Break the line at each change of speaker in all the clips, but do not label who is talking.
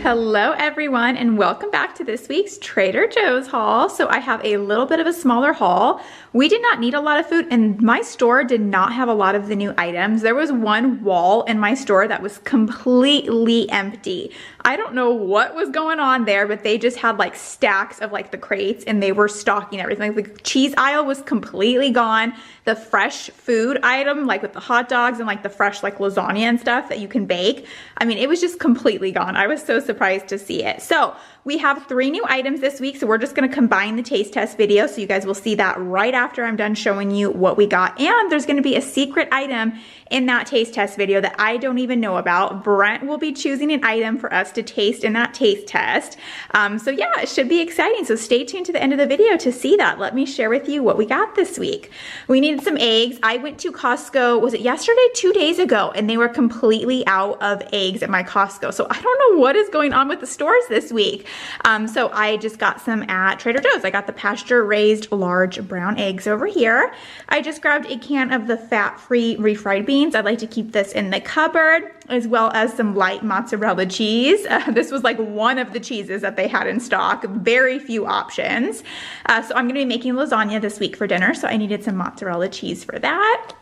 Hello everyone, and welcome back to this week's Trader Joe's haul. So I have a little bit of a smaller haul. We did not need a lot of food, and my store did not have a lot of the new items. There was one wall in my store that was completely empty. I don't know what was going on there, but they just had like stacks of like the crates and they were stocking everything. The cheese aisle was completely gone. The fresh food item, like with the hot dogs and like the fresh like lasagna and stuff that you can bake, I mean, it was just completely gone. I was so surprised to see it. So we have 3 new items this week, so we're just gonna combine the taste test video, so you guys will see that right after I'm done showing you what we got. And there's gonna be a secret item in that taste test video that I don't even know about. Brent will be choosing an item for us to taste in that taste test. So yeah, it should be exciting. So stay tuned to the end of the video to see that. Let me share with you what we got this week. We needed some eggs. I went to Costco, was it yesterday? 2 days ago, and they were completely out of eggs at my Costco. So I don't know what is going on with the stores this week. So I just got some at Trader Joe's. I got the pasture raised large brown eggs over here. I just grabbed a can of the fat-free refried beans. I'd like to keep this in the cupboard, as well as some light mozzarella cheese. This was like one of the cheeses that they had in stock. Very few options. So I'm gonna be making lasagna this week for dinner, so I needed some mozzarella cheese for that.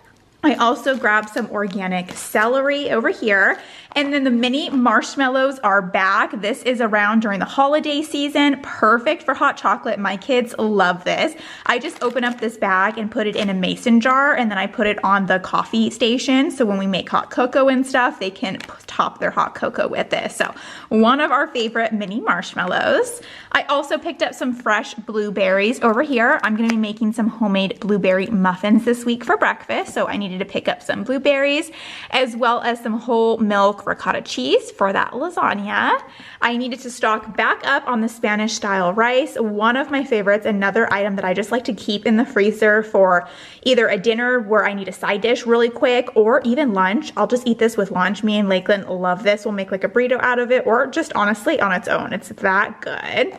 I also grabbed some organic celery over here. And then the mini marshmallows are back. This is around during the holiday season. Perfect for hot chocolate. My kids love this. I just open up this bag and put it in a mason jar, and then I put it on the coffee station. So when we make hot cocoa and stuff, they can top their hot cocoa with this. So one of our favorite mini marshmallows. I also picked up some fresh blueberries over here. I'm gonna be making some homemade blueberry muffins this week for breakfast. So I needed to pick up some blueberries, as well as some whole milk ricotta cheese for that lasagna. I needed to stock back up on the Spanish style rice, one of my favorites, another item that I just like to keep in the freezer for either a dinner where I need a side dish really quick, or even lunch. I'll just eat this with lunch. Me and Lakeland love this. We'll make like a burrito out of it, or just honestly on its own. It's that good.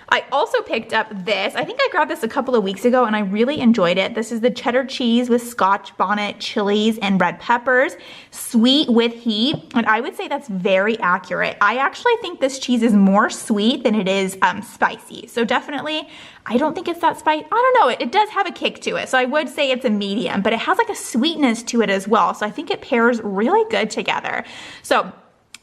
I also picked up this. I think I grabbed this a couple of weeks ago and I really enjoyed it. This is the cheddar cheese with Scotch bonnet chilies and red peppers, sweet with heat. And I would say that's very accurate. I actually think this cheese is more sweet than it is spicy. So definitely, I don't think it's that spicy. I don't know, it does have a kick to it. So I would say it's a medium, but it has like a sweetness to it as well. So I think it pairs really good together. So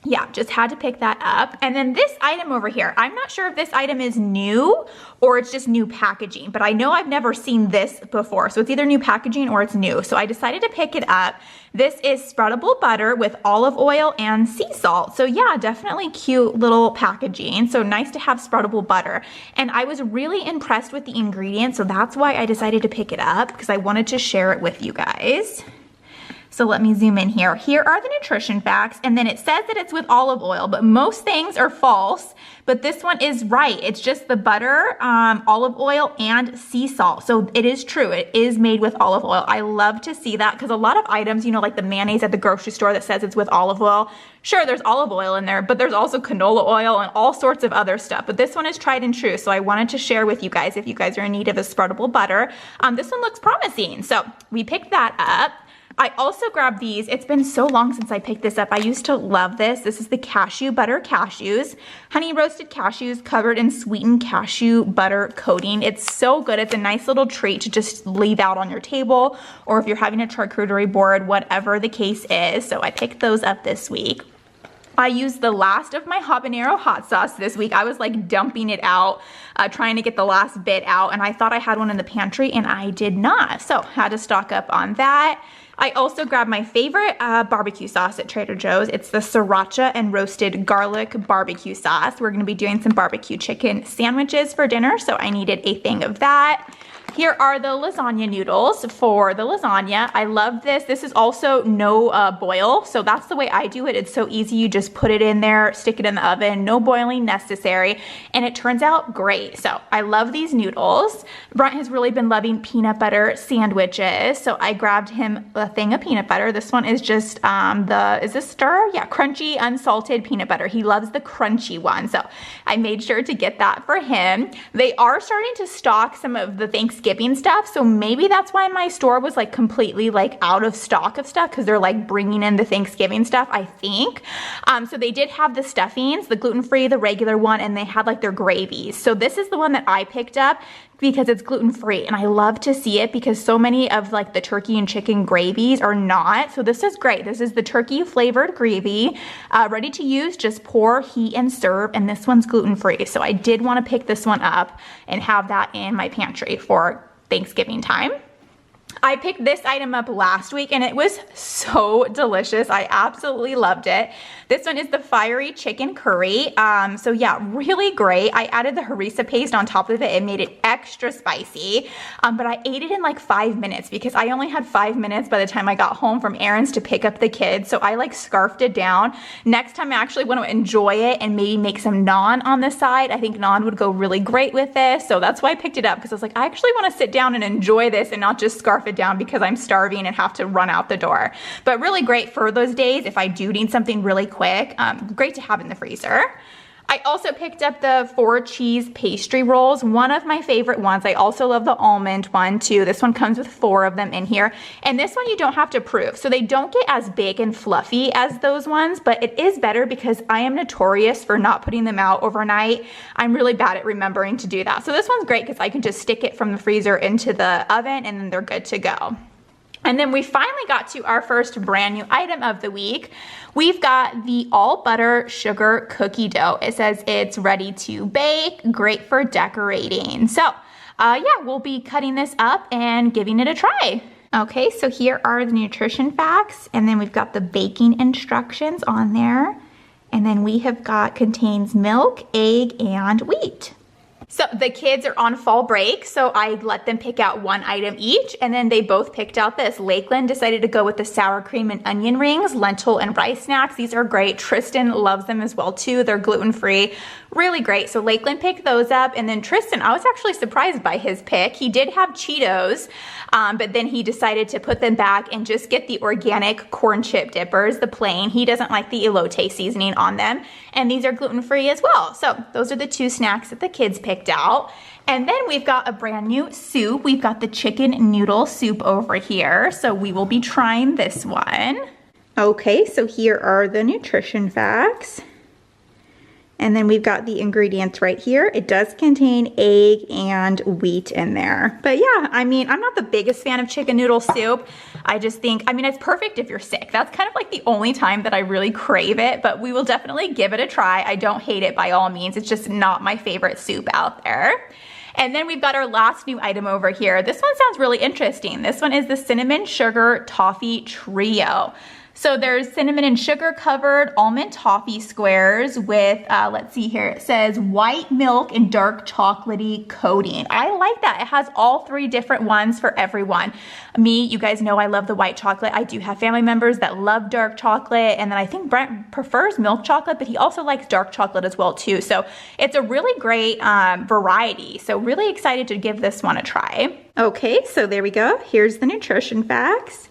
yeah, just had to pick that up. And then this item over here, I'm not sure if this item is new or it's just new packaging, but I know I've never seen this before. So it's either new packaging or it's new. So I decided to pick it up. This is spreadable butter with olive oil and sea salt. So yeah, definitely cute little packaging. So nice to have spreadable butter. And I was really impressed with the ingredients. So that's why I decided to pick it up, because I wanted to share it with you guys. So let me zoom in here. Here are the nutrition facts, and then it says that it's with olive oil, but most things are false, but this one is right. It's just the butter, olive oil, and sea salt. So it is true, it is made with olive oil. I love to see that, because a lot of items, you know, like the mayonnaise at the grocery store that says it's with olive oil, sure, there's olive oil in there, but there's also canola oil and all sorts of other stuff. But this one is tried and true, so I wanted to share with you guys if you guys are in need of a spreadable butter. This one looks promising, so we picked that up. I also grabbed these. It's been so long since I picked this up. I used to love this. This is the cashew butter cashews. Honey roasted cashews covered in sweetened cashew butter coating. It's so good. It's a nice little treat to just leave out on your table, or if you're having a charcuterie board, whatever the case is. So I picked those up this week. I used the last of my habanero hot sauce this week. I was like dumping it out, trying to get the last bit out, and I thought I had one in the pantry and I did not. So had to stock up on that. I also grabbed my favorite barbecue sauce at Trader Joe's. It's the sriracha and roasted garlic barbecue sauce. We're gonna be doing some barbecue chicken sandwiches for dinner, so I needed a thing of that. Here are the lasagna noodles for the lasagna. I love this. This is also no boil, so that's the way I do it. It's so easy. You just put it in there, stick it in the oven, no boiling necessary, and it turns out great. So I love these noodles. Brent has really been loving peanut butter sandwiches, so I grabbed him a thing of peanut butter. This one is just is this stir? Yeah, crunchy unsalted peanut butter. He loves the crunchy one, so I made sure to get that for him. They are starting to stock some of the Thanksgiving Thanksgiving stuff. So maybe that's why my store was like completely like out of stock of stuff, because they're like bringing in the Thanksgiving stuff, I think. So they did have the stuffings, the gluten-free, the regular one, and they had like their gravies. So this is the one that I picked up because it's gluten-free, and I love to see it because so many of like the turkey and chicken gravies are not. So this is great. This is the turkey flavored gravy, ready to use, just pour, heat, and serve, and this one's gluten-free. So I did want to pick this one up and have that in my pantry for Thanksgiving time. I picked this item up last week and it was so delicious. I absolutely loved it. This one is the fiery chicken curry. So yeah, really great. I added the harissa paste on top of it. It made it extra spicy, but I ate it in like 5 minutes because I only had 5 minutes by the time I got home from errands to pick up the kids. So I like scarfed it down. Next time I actually want to enjoy it and maybe make some naan on the side. I think naan would go really great with this. So that's why I picked it up, because I was like, I actually want to sit down and enjoy this and not just scarf it down because I'm starving and have to run out the door. But really great for those days if I do need something really quick. Great to have in the freezer. I also picked up the 4 cheese pastry rolls, one of my favorite ones. I also love the almond one too. This one comes with 4 of them in here. And this one you don't have to proof. So they don't get as big and fluffy as those ones, but it is better because I am notorious for not putting them out overnight. I'm really bad at remembering to do that. So this one's great because I can just stick it from the freezer into the oven and then they're good to go. And then we finally got to our first brand new item of the week. We've got the all butter sugar cookie dough. It says it's ready to bake, great for decorating. So yeah, we'll be cutting this up and giving it a try. Okay, so here are the nutrition facts, and then we've got the baking instructions on there. And then we have got contains milk, egg, and wheat. So the kids are on fall break, so I let them pick out one item each, and then they both picked out this. Lakeland decided to go with the sour cream and onion rings, lentil and rice snacks. These are great. Tristan loves them as well too. They're gluten-free. Really great. So Lakeland picked those up, and then Tristan, I was actually surprised by his pick. He did have Cheetos, but then he decided to put them back and just get the organic corn chip dippers, the plain. He doesn't like the elote seasoning on them, and these are gluten-free as well. So those are the 2 snacks that the kids picked out. And then we've got a brand new soup. We've got the chicken noodle soup over here. So we will be trying this one. Okay, so here are the nutrition facts. And then we've got the ingredients right here. It does contain egg and wheat in there. But yeah, I mean, I'm not the biggest fan of chicken noodle soup. I just think, I mean, it's perfect if you're sick. That's kind of like the only time that I really crave it, but we will definitely give it a try. I don't hate it by all means. It's just not my favorite soup out there. And then we've got our last new item over here. This one sounds really interesting. This one is the cinnamon sugar toffee trio. So there's cinnamon and sugar covered almond toffee squares with, let's see here, it says white milk and dark chocolatey coating. I like that. It has all 3 different ones for everyone. Me, you guys know I love the white chocolate. I do have family members that love dark chocolate, and then I think Brent prefers milk chocolate, but he also likes dark chocolate as well too. So it's a really great variety. So really excited to give this one a try. Okay, so there we go. Here's the nutrition facts.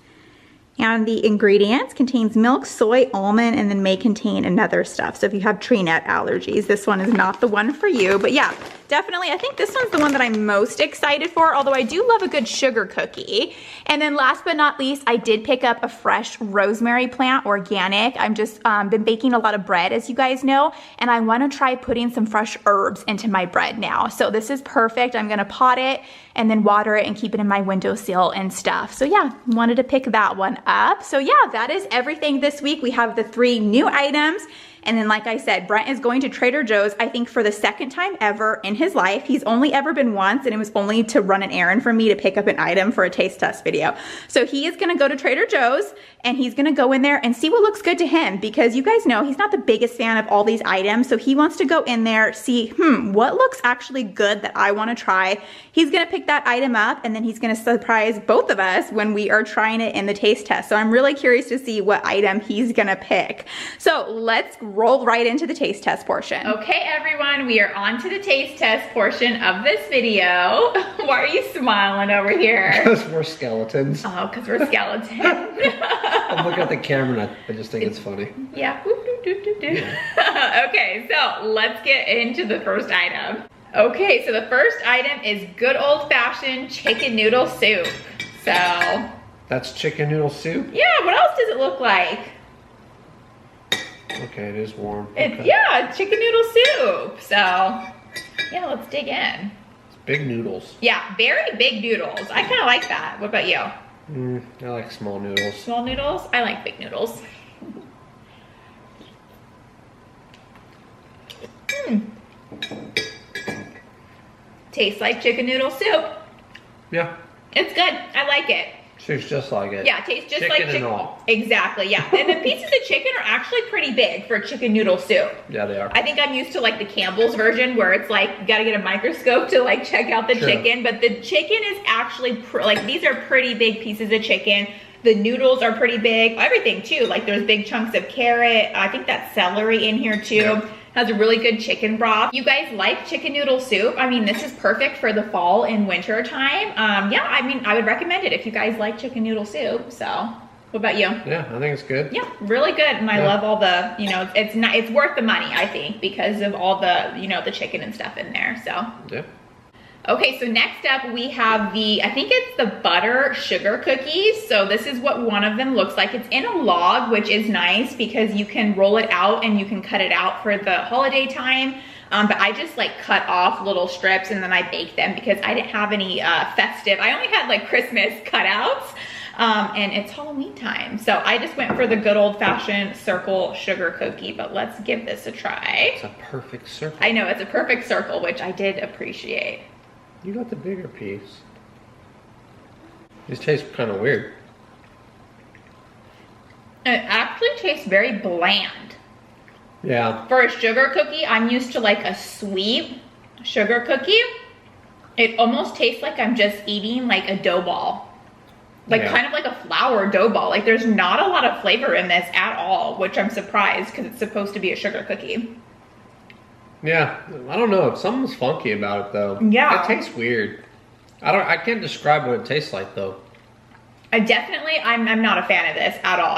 And the ingredients contains milk, soy, almond, and then may contain another stuff. So if you have tree nut allergies, this one is not the one for you. But yeah, definitely, I think this one's the one that I'm most excited for, although I do love a good sugar cookie. And then last but not least, I did pick up a fresh rosemary plant, organic. I'm just been baking a lot of bread, as you guys know, and I want to try putting some fresh herbs into my bread now. So this is perfect. I'm going to pot it and then water it and keep it in my windowsill and stuff. So yeah, wanted to pick that one up. So yeah, that is everything this week. We have the 3 new items. And then like I said, Brent is going to Trader Joe's, I think for the 2nd time ever in his life. He's only ever been once, and it was only to run an errand for me to pick up an item for a taste test video. So he is gonna go to Trader Joe's, and he's gonna go in there and see what looks good to him, because you guys know he's not the biggest fan of all these items. So he wants to go in there, see, what looks actually good that I wanna try. He's gonna pick that item up, and then he's gonna surprise both of us when we are trying it in the taste test. So I'm really curious to see what item he's gonna pick. So let's roll right into the taste test portion. Okay, everyone, we are on to the taste test portion of this video. Why are you smiling over here?
Because we're skeletons.
Oh, because we're skeletons.
I'm looking at the camera and I just think it's funny.
Yeah. Okay, so let's get into the first item. Okay, so the first item is good old-fashioned chicken noodle soup. So.
That's chicken noodle soup?
Yeah, what else does it look like?
Okay, it is warm.
Yeah, chicken noodle soup. So, yeah, let's dig in.
It's big noodles.
Yeah, very big noodles. I kind of like that. What about you?
I like small noodles.
Small noodles? I like big noodles. Tastes like chicken noodle soup.
Yeah.
It's good. I like it.
Tastes just like it.
Yeah, it tastes just like chicken.
And all.
Exactly, yeah. And the pieces of chicken are actually pretty big for chicken noodle soup.
Yeah, they are.
I think I'm used to like the Campbell's version where it's like you gotta get a microscope to like check out the chicken, but the chicken is actually like these are pretty big pieces of chicken. The noodles are pretty big. Everything too, like there's big chunks of carrot. I think that's celery in here too. Yeah. Has a really good chicken broth. You guys like chicken noodle soup? I mean, this is perfect for the fall and winter time. Yeah, I mean, I would recommend it if you guys like chicken noodle soup. So, what about you?
Yeah, I think it's good.
Yeah, really good. And I love all the, you know, it's worth the money, I think, because of all the, you know, the chicken and stuff in there. So.
Yeah.
Okay, so next up we have I think it's the butter sugar cookies. So this is what one of them looks like. It's in a log, which is nice because you can roll it out and you can cut it out for the holiday time. But I just like cut off little strips and then I bake them because I didn't have any festive. I only had like Christmas cutouts and it's Halloween time. So I just went for the good old fashioned circle sugar cookie, but let's give this a try.
It's a perfect circle.
I know, it's a perfect circle, which I did appreciate.
You got the bigger piece. These taste kind of weird.
It actually tastes very bland.
Yeah.
For a sugar cookie, I'm used to like a sweet sugar cookie. It almost tastes like I'm just eating like a dough ball. Like kind of like a flour dough ball. Like there's not a lot of flavor in this at all, which I'm surprised because it's supposed to be a sugar cookie.
Yeah, I don't know. Something's funky about it though.
Yeah.
It tastes weird. I can't describe what it tastes like though.
I'm not a fan of this at all.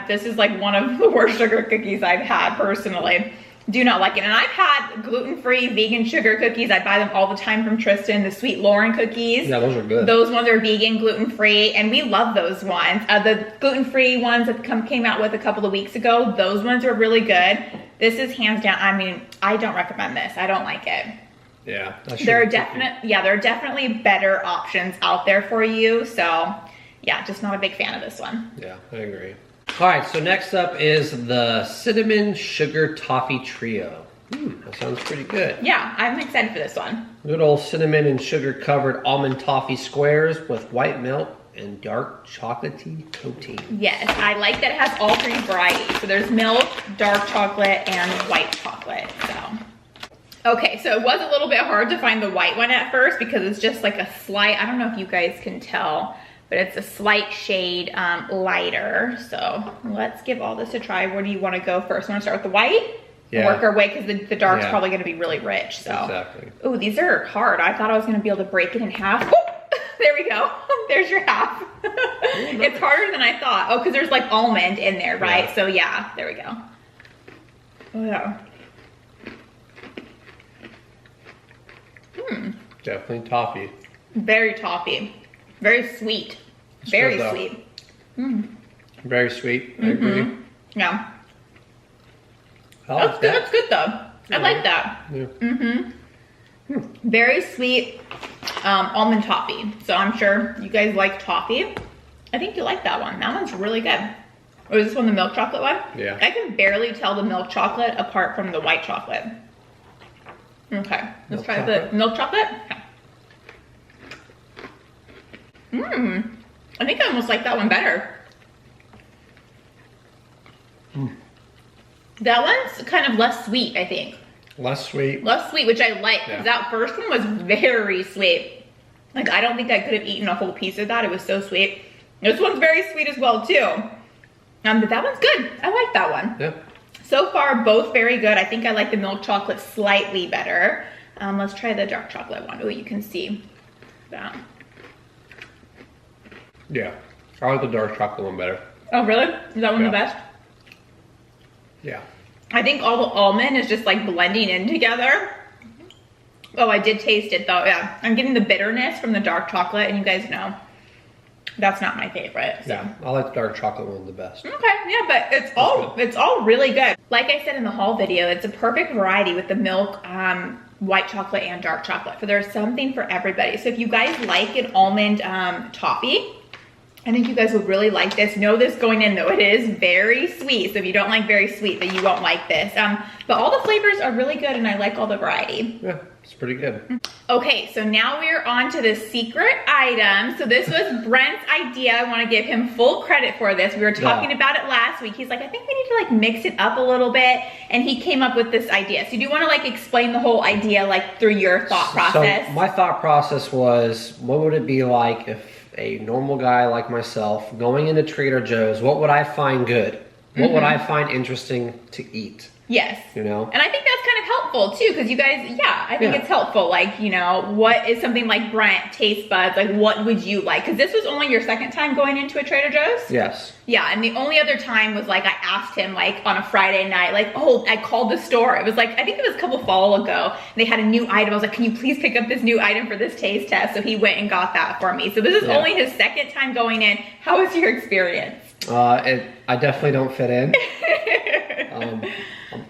This is like one of the worst sugar cookies I've had personally. Do not like it. And I've had gluten-free vegan sugar cookies. I buy them all the time from Tristan, the Sweet Lauren cookies.
Yeah, those are good.
Those ones are vegan, gluten-free, and we love those ones. The gluten-free ones that came out with a couple of weeks ago, those ones are really good. This is hands down, I mean, I don't recommend this. I don't like it.
Yeah.
There are definitely better options out there for you. So yeah, just not a big fan of this one.
Yeah, I agree. All right, so next up is the cinnamon sugar toffee trio. That sounds pretty good.
Yeah, I'm excited for this one.
Good old cinnamon and sugar covered almond toffee squares with white milk and dark chocolatey coating.
Yes, I like that it has all three varieties. So there's milk, dark chocolate, and white chocolate. So, okay, so it was a little bit hard to find the white one at first because it's just like a slight, I don't know if you guys can tell, but it's a slight shade lighter. So let's give all this a try. Where do you want to go first? Want to start with the white?
Yeah.
Work our way because the dark's probably going to be really rich. So.
Exactly.
Ooh, these are hard. I thought I was going to be able to break it in half. There we go. There's your half. It's harder than I thought. Oh, because there's like almond in there, right? Yeah. So yeah, there we go. Oh yeah.
Definitely toffee.
Very toffee. Very sweet. It's very sweet.
Very sweet. I agree.
Yeah.
That's
good. That's good though. I like that.
Yeah.
Very sweet almond toffee. So I'm sure you guys like toffee. I think you like that one. That one's really good. Or is this one the milk chocolate one?
Yeah.
I can barely tell the milk chocolate apart from the white chocolate. Okay, let's try the milk chocolate. I think I almost like that one better. That one's kind of less sweet, I think.
Less sweet. Less
sweet, which I like, because that first one was very sweet. Like, I don't think I could have eaten a whole piece of that. It was so sweet. This one's very sweet as well, too. But that one's good. I like that one.
Yeah.
So far, both very good. I think I like the milk chocolate slightly better. Let's try the dark chocolate one. Oh, you can see that.
Yeah. I like the dark chocolate one better.
Oh, really? Is that one the best?
Yeah.
I think all the almond is just like blending in together. Oh, I did taste it though, yeah. I'm getting the bitterness from the dark chocolate, and you guys know that's not my favorite. So.
Yeah, I like the dark chocolate one the best.
Okay, yeah, but it's all really good. Like I said in the haul video, it's a perfect variety with the milk, white chocolate and dark chocolate. So there's something for everybody. So if you guys like an almond toffee, I think you guys will really like this. Know this going in though, it is very sweet. So if you don't like very sweet, then you won't like this. But all the flavors are really good, and I like all the variety.
Yeah, it's pretty good.
Okay, so now we're on to the secret item. So this was Brent's idea. I want to give him full credit for this. We were talking about it last week. He's like, I think we need to like mix it up a little bit. And he came up with this idea. So do you want to like explain the whole idea like through your thought process?
So my thought process was, what would it be like if a normal guy like myself going into Trader Joe's, what would I find good? What would I find interesting to eat?
Yes.
You know?
And I think that's kind of helpful too, because you guys, I think it's helpful. Like, you know, what is something like Brent, taste buds, like what would you like? Because this was only your second time going into a Trader Joe's?
Yes.
Yeah, and the only other time was like I asked him like on a Friday night, like, oh, I called the store. It was like, I think it was a couple fall ago. They had a new item. I was like, can you please pick up this new item for this taste test? So he went and got that for me. So this is only his second time going in. How was your experience?
I definitely don't fit in.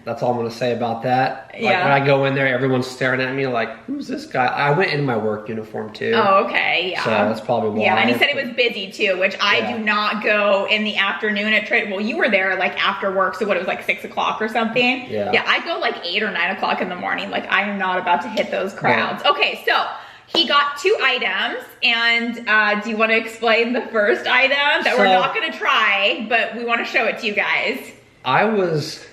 That's all I'm gonna say about that. Like, when I go in there, everyone's staring at me like, who's this guy? I went in my work uniform too.
Oh, okay, yeah.
So that's probably why.
Yeah, and he said it was busy too, which I do not go in the afternoon at Trader. Well, you were there like after work, so what, it was like 6 o'clock or something?
Yeah.
Yeah, I go like 8 or 9 o'clock in the morning. Like, I am not about to hit those crowds. Yeah. Okay, so he got 2 items, and do you want to explain the first item that we're not gonna try, but we want to show it to you guys?
I was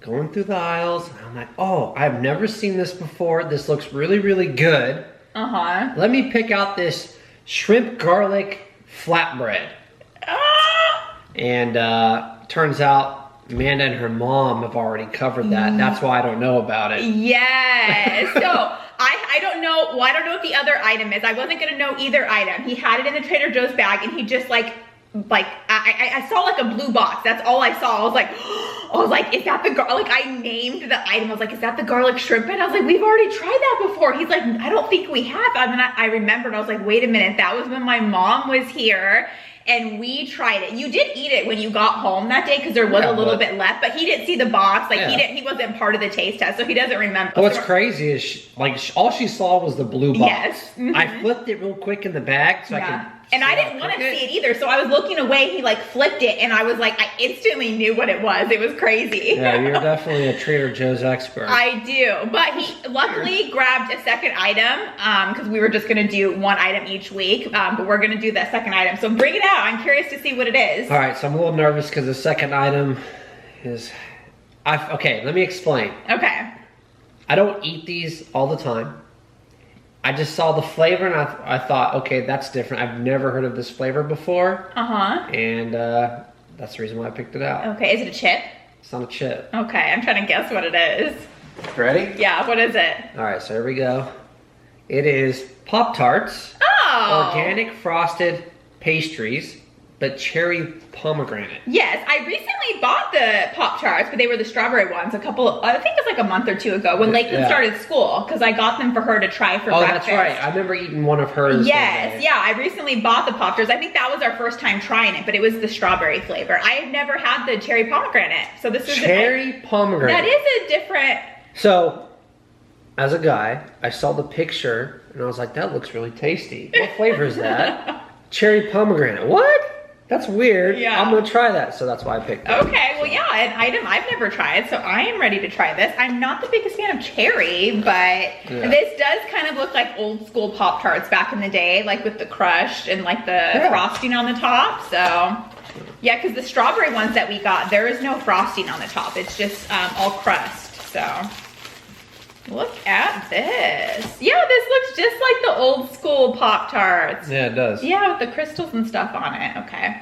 going through the aisles, and I'm like, oh, I've never seen this before. This looks really, really good. Let me pick out this shrimp garlic flatbread. And turns out Amanda and her mom have already covered that. That's why I don't know about it. Yes.
So I don't know. Well, I don't know what the other item is. I wasn't gonna know either item. He had it in the Trader Joe's bag, and he just like I saw like a blue box. That's all I saw. I was like, is that the garlic? I named the item. I was like, is that the garlic shrimp? And I was like, we've already tried that before. He's like, I don't think we have. And then I remembered. I was like, wait a minute. That was when my mom was here and we tried it. You did eat it when you got home that day because there was a little bit left, but he didn't see the box. Like he wasn't part of the taste test, so he doesn't remember.
What's crazy is all she saw was the blue box.
Yes.
I flipped it real quick in the bag so I could.
And I didn't want to see it either, so I was looking away. He like flipped it, and I was like, I instantly knew what it was. It was crazy.
Yeah, you're definitely a Trader Joe's expert.
I do, but he luckily grabbed a second item because we were just gonna do 1 item each week, but we're gonna do that second item. So bring it out. I'm curious to see what it is.
All right, so I'm a little nervous because the second item is, okay, let me explain.
Okay.
I don't eat these all the time. I just saw the flavor and I thought, okay, that's different. I've never heard of this flavor before. And that's the reason why I picked it out.
Okay, is it a chip?
It's not a chip.
Okay, I'm trying to guess what it is.
Ready?
Yeah, what is it?
All right, so here we go. It is Pop-Tarts.
Oh!
Organic frosted pastries, but cherry pomegranate.
Yes, I recently bought the Pop-Tarts, but they were the strawberry ones I think it was like a month or 2 ago when Lakeland started school, because I got them for her to try for breakfast.
That's right. I remember eating one of hers.
Yes, yeah, I recently bought the Pop-Tarts. I think that was our first time trying it, but it was the strawberry flavor. I had never had the cherry pomegranate, so this is
cherry pomegranate.
That is a different.
So, as a guy, I saw the picture and I was like, that looks really tasty. What flavor is that? Cherry pomegranate. What? That's weird. Yeah. I'm gonna try that, so that's why I picked it.
Okay, well yeah, an item I've never tried, so I am ready to try this. I'm not the biggest fan of cherry, but this does kind of look like old school Pop-Tarts back in the day, like with the crushed and like the frosting on the top, so. Yeah, because the strawberry ones that we got, there is no frosting on the top. It's just all crust, so. Look at this. Yeah, this looks just like the old school Pop-Tarts.
Yeah, it does.
Yeah, with the crystals and stuff on it. Okay.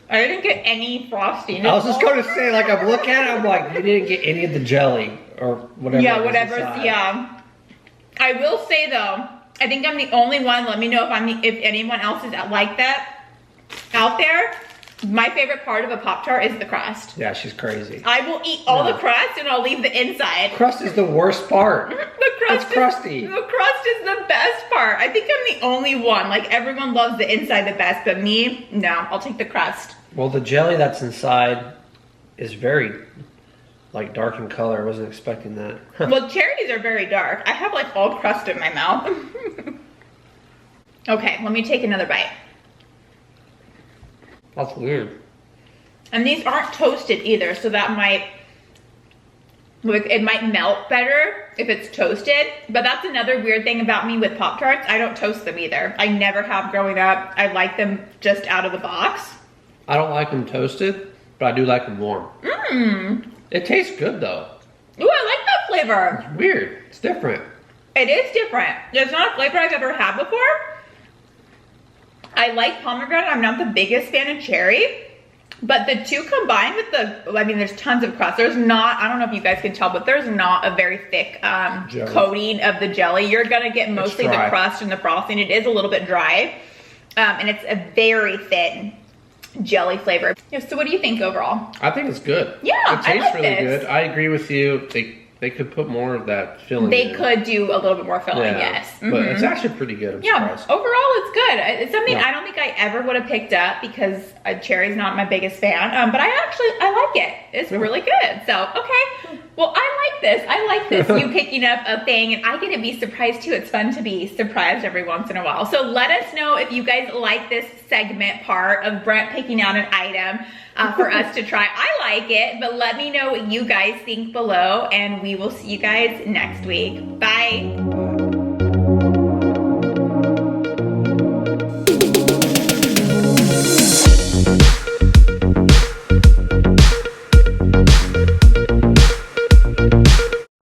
I didn't get any frosting.
I was just going to say, like, I'm looking at it, I'm like, you didn't get any of the jelly or whatever.
Yeah, whatever's, yeah. I will say though, I think I'm the only one. Let me know if anyone else is like that out there. My favorite part of a Pop-Tart is the crust.
Yeah, she's crazy.
I will eat all the crust and I'll leave the inside.
Crust is the worst part.
The crust
it's crusty.
The crust is the best part. I think I'm the only one. Like everyone loves the inside the best, but me, no, I'll take the crust.
Well, the jelly that's inside is very like dark in color. I wasn't expecting that.
Well, cherries are very dark. I have like all crust in my mouth. Okay, let me take another bite.
That's weird.
And these aren't toasted either, so that might, like, it might melt better if it's toasted. But that's another weird thing about me with Pop-Tarts. I don't toast them either. I never have growing up. I like them just out of the box.
I don't like them toasted, but I do like them warm. It tastes good though.
Ooh, I like that flavor.
It's weird. It's different.
It is different. It's not a flavor I've ever had before. I like pomegranate. I'm not the biggest fan of cherry. But the two combined with the, I mean, there's tons of crust. There's not, I don't know if you guys can tell, but there's not a very thick coating of the jelly. You're gonna get mostly the crust and the frosting. It is a little bit dry. And it's a very thin jelly flavor. Yeah, so what do you think overall?
I think it's good.
Yeah,
it tastes
like
really
this.
good. I agree with you. They could put more of that filling.
They could do a little bit more filling, yes.
But it's actually pretty good. I'm surprised.
Overall it's good. It's something I don't think I ever would have picked up because cherry's not my biggest fan. But I like it. It's really good. So, okay. Well, I like this. I like this. You picking up a thing, and I get to be surprised too. It's fun to be surprised every once in a while. So let us know if you guys like this segment part of Brent picking out an item for us to try. I like it, but let me know what you guys think below, and we will see you guys next week. Bye.